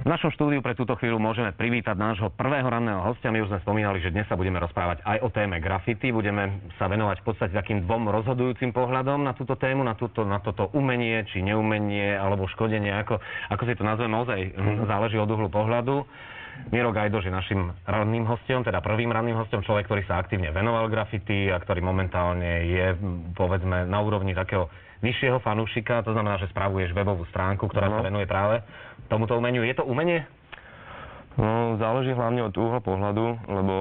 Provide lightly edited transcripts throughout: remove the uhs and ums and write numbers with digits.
V našom štúdiu pre túto chvíľu môžeme privítať nášho prvého ranného hostia. My už sme spomínali, že dnes sa budeme rozprávať aj o téme graffiti. Budeme sa venovať v podstate takým dvom rozhodujúcim pohľadom na túto tému, na toto umenie, či neumenie, alebo škodenie, ako si to nazveme, naozaj záleží od uhlu pohľadu. Miro Gajdoš je našim ranným hostom, teda prvým ranným hostom, človek, ktorý sa aktívne venoval graffiti a ktorý momentálne je, povedzme, na úrovni takého vyššieho fanúšika, to znamená, že spravuješ webovú stránku, ktorá sa venuje práve tomuto umeniu. Je to umenie? No, záleží hlavne od uhla pohľadu, lebo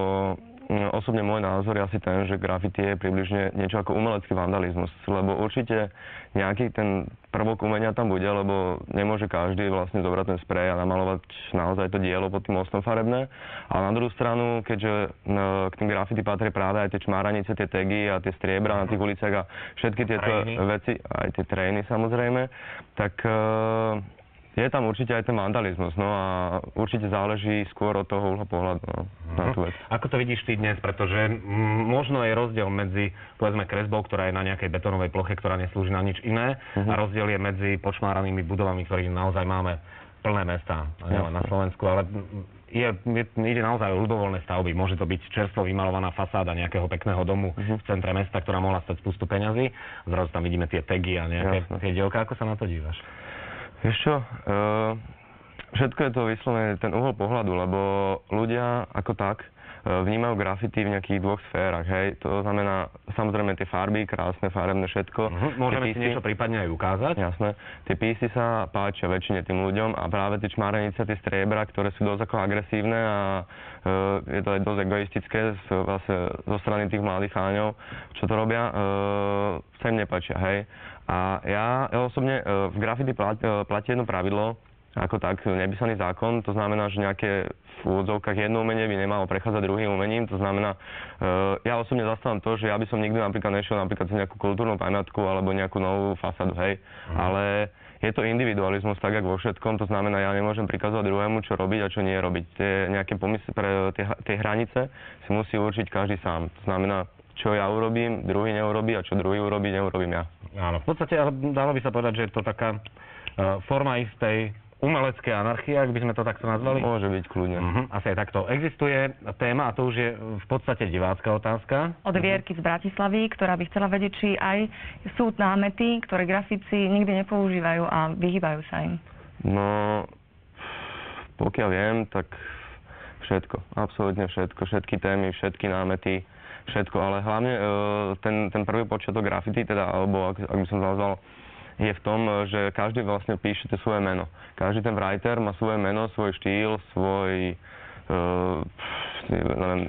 osobne môj názor je asi ten, že graffiti je približne niečo ako umelecký vandalizmus, lebo určite nejaký ten prvok umenia tam bude, lebo nemôže každý vlastne zobrať ten sprej a namalovať naozaj to dielo pod tým mostom farebné. Ale na druhú stranu, keďže k tým graffiti patrí práve aj tie čmáranice, tie tagy a tie striebra na tých uliciach a všetky tieto veci, aj tie trainy samozrejme, tak je tam určite aj ten vandalizmus, no a určite záleží skôr od toho uhla pohľadu na tú vec. Ako to vidíš ty dnes, pretože možno je rozdiel medzi, povedzme, kresbou, ktorá je na nejakej betónovej ploche, ktorá neslúži na nič iné, a rozdiel je medzi počmáranými budovami, ktorých naozaj máme plné mestá, na Slovensku, ale ide naozaj o ľubovoľné stavby. Môže to byť čerstvo vymalovaná fasáda nejakého pekného domu v centre mesta, ktorá mohla stať spustu peňazí. Zrazu tam vidíme tie tagy a nejaké tie dielka. Ako sa na to dívaš? Vieš čo, všetko je to vyslovené ten uhol pohľadu, lebo ľudia ako tak vnímajú graffiti v nejakých dvoch sférach, hej. To znamená, samozrejme tie farby, krásne, farebné, všetko. Môžeme si niečo prípadne aj ukázať? Jasné. Tie písy sa páčia väčšine tým ľuďom a práve tie čmárenice, tie striebra, ktoré sú dosť ako agresívne a je to aj dosť egoistické vlastne zo strany tých mladých cháňov, čo to robia, sa im nepáčia, hej. A ja osobne v graffiti platí jedno pravidlo, ako tak, nepísaný zákon, to znamená, že nejaké v úvodzovkách jedno umenie by nemalo prechádzať druhým umením, to znamená, ja osobne zastávam to, že ja by som nikdy napríklad nešiel napríklad cez nejakú kultúrnu pamiatku alebo nejakú novú fasádu, hej, ale je to individualizmus tak, ako vo všetkom, to znamená, ja nemôžem prikazovať druhému, čo robiť a čo nie robiť. Tie nejaké pomysly pre tie hranice si musí určiť každý sám, to znamená, čo ja urobím, druhý neurobí a čo druhý urobí, neurobím ja. Áno, v podstate dalo by sa povedať, že je to taká forma istej umelecké anarchie, ak by sme to takto nazvali? Môže byť kľudne. Asi aj takto. Existuje téma, a to už je v podstate divácka otázka. Od Vierky z Bratislavy, ktorá by chcela vedieť, či aj sú námety, ktoré grafici nikdy nepoužívajú a vyhýbajú sa im. No, pokiaľ viem, tak všetko. Absolútne všetko. Všetky témy, všetky námety, všetko. Ale hlavne ten prvý počiatok graffiti, teda, alebo ak by som to nazval, je v tom, že každý vlastne píše to svoje meno. Každý ten writer má svoje meno, svoj štýl, svoj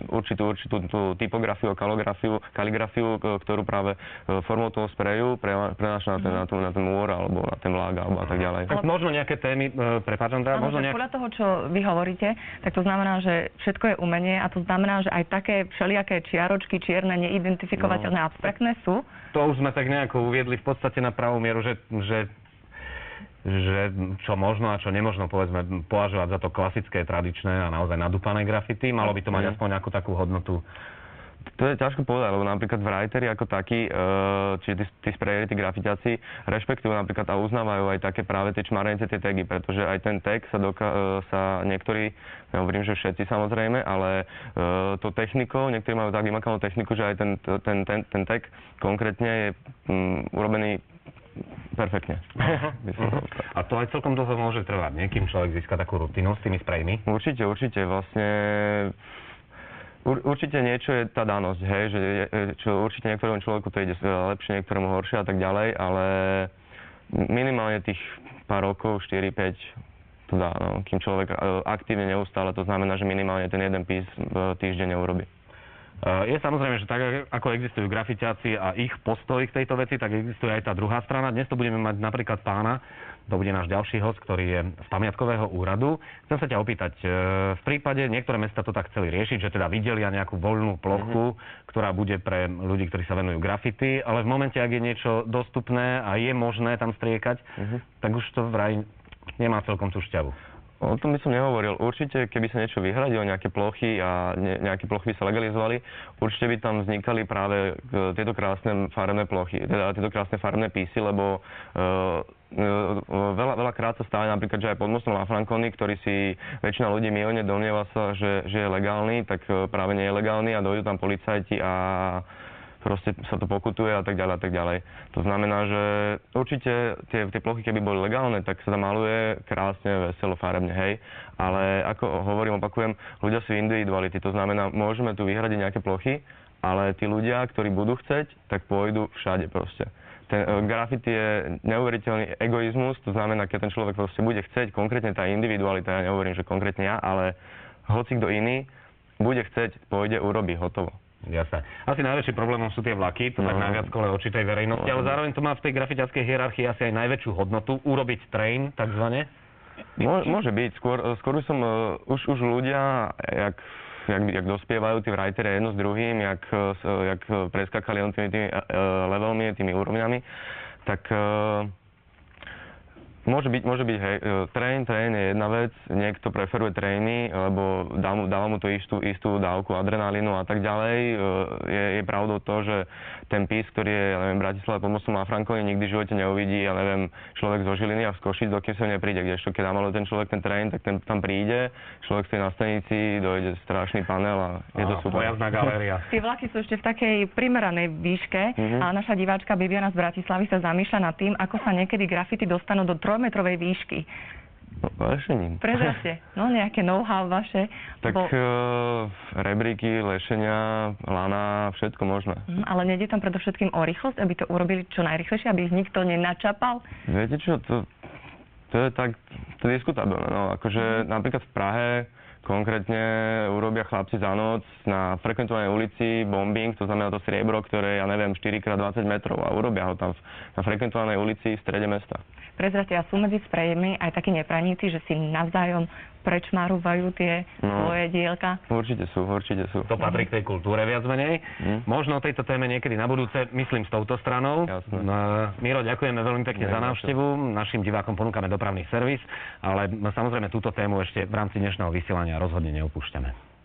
určitú tú typografiu, kaligrafiu, ktorú práve formou toho spreju prenáša na ten múr, alebo na ten vlák, alebo a tak ďalej. Tak možno nejaké témy, prepáč, Andrea, možno nejaké... Podľa toho, čo vy hovoríte, tak to znamená, že všetko je umenie a to znamená, že aj také všelijaké čiaročky, čierne, neidentifikovateľné, abstraktné sú. To už sme tak nejako uviedli v podstate na pravú mieru, že čo možno a čo nemožno, povedzme, považovať za to klasické, tradičné a naozaj nadúpané graffiti. Malo by to mať aspoň nejakú takú hodnotu. To je ťažko povedať, lebo napríklad writeri ako takí, čiže tí sprejeri, tí grafitiaci, rešpektujú napríklad a uznávajú aj také práve tie čmarenice, tie tagy, pretože aj ten tag sa niektorí, nehovorím, že všetci samozrejme, ale to technikou, niektorí majú tak vymakanú techniku, že aj ten tag konkrétne je urobený perfektne. A to aj celkom dlho môže trvať, nie? Kým človek získa takú rutinu s tými sprejmi? Určite. Vlastne určite niečo je tá danosť, hej, že čo určite niektorému človeku to ide lepšie, niektorému horšie a tak ďalej, ale minimálne tých pár rokov, 4-5, to dá, no, kým človek aktívne neustále, to znamená, že minimálne ten jeden pís v týždeň urobí. Je samozrejme, že tak ako existujú grafitiaci a ich postoj k tejto veci, tak existuje aj tá druhá strana. Dnes to budeme mať napríklad pána, to bude náš ďalší host, ktorý je z pamiatkového úradu. Chcem sa ťa opýtať, v prípade, niektoré mesta to tak chceli riešiť, že teda vydelia nejakú voľnú plochu, ktorá bude pre ľudí, ktorí sa venujú grafity, ale v momente, ak je niečo dostupné a je možné tam striekať, tak už to vraj nemá celkom tú šťavu. O tom by som nehovoril. Určite, keby sa niečo vyhradilo, nejaké plochy a nejaké plochy by sa legalizovali, určite by tam vznikali práve tieto krásne farebné plochy, teda tieto krásne farebné písy, lebo veľakrát sa stáva napríklad, že aj pod mostom La Franconi, ktorý si väčšina ľudí mylne domnieva sa, že je legálny, tak práve nie je legálny a dojdú tam policajti a proste sa to pokutuje a tak ďalej a tak ďalej. To znamená, že určite tie plochy, keby boli legálne, tak sa tam maluje krásne, veselo, farebne, hej. Ale ako hovorím, opakujem, ľudia sú individuality, to znamená, môžeme tu vyhradiť nejaké plochy, ale tí ľudia, ktorí budú chceť, tak pôjdu všade proste. Ten graffiti je neuveriteľný egoizmus, to znamená, keď ten človek proste bude chcieť, konkrétne tá individualita, ja nehovorím, že konkrétne ja, ale hoci kto iný bude chcieť, pôjde, urobí, hotovo. Jasné. Asi najväčším problémom sú tie vlaky, to tak najviac kole oči tej verejnosti, ale zároveň to má v tej grafitiackej hierarchii asi aj najväčšiu hodnotu, urobiť train, takzvané. Môže byť, skôr som, už ľudia, jak dospievajú tí writeri jedno s druhým, jak preskakali on tými levelmi, tými úrovňami, tak môže byť, hej, train je jedna vec, niekto preferuje trainy, lebo dáva mu tú istú dávku adrenalínu a tak ďalej. Je pravdou to, že ten pís, ktorý je, ja neviem, Bratislava pod mostom La Franconi, nikdy v živote neuvidí, ja neviem, človek zo Žiliny a z Košíc, dokým sa nepríde, kdežto keď namaluje ten človek ten train, tak ten tam príde, človek stojí na stanici, dojde strašný panel a je to super. Pojazdná galéria. Tie vlaky sú ešte v takej primeranej výške a naša diváčka Bibiana z Bratislavy sa zamýšľa nad tým, ako sa niekedy grafity dostanú do 3-metrovej výšky. No, lešením. Prezrate, no nejaké know-how vaše. Tak rebríky, lešenia, lana, všetko možné. Ale nejde tam predovšetkým o rýchlosť, aby to urobili čo najrýchlejšie, aby ich nikto nenačapal? Viete čo, to je tak, to je diskutabilné, no, akože napríklad v Prahe konkrétne urobia chlapci za noc na frekventovanej ulici bombing, to znamená to striebro, ktoré je, ja neviem, 4x20 metrov a urobia ho tam na frekventovanej ulici v strede mesta. Prezrate, a sú medzi sprejmi aj takí nepraníci, že si navzájom prečmarúvajú tie svoje dielka? Určite sú. To patrí k tej kultúre viac menej. Možno o tejto téme niekedy na budúce, myslím, s touto stranou. Jasné. Miro, ďakujeme veľmi pekne za návštevu. Našim divákom ponúkame dopravný servis, ale samozrejme túto tému ešte v rámci dnešného vysielania rozhodne neopúšťame.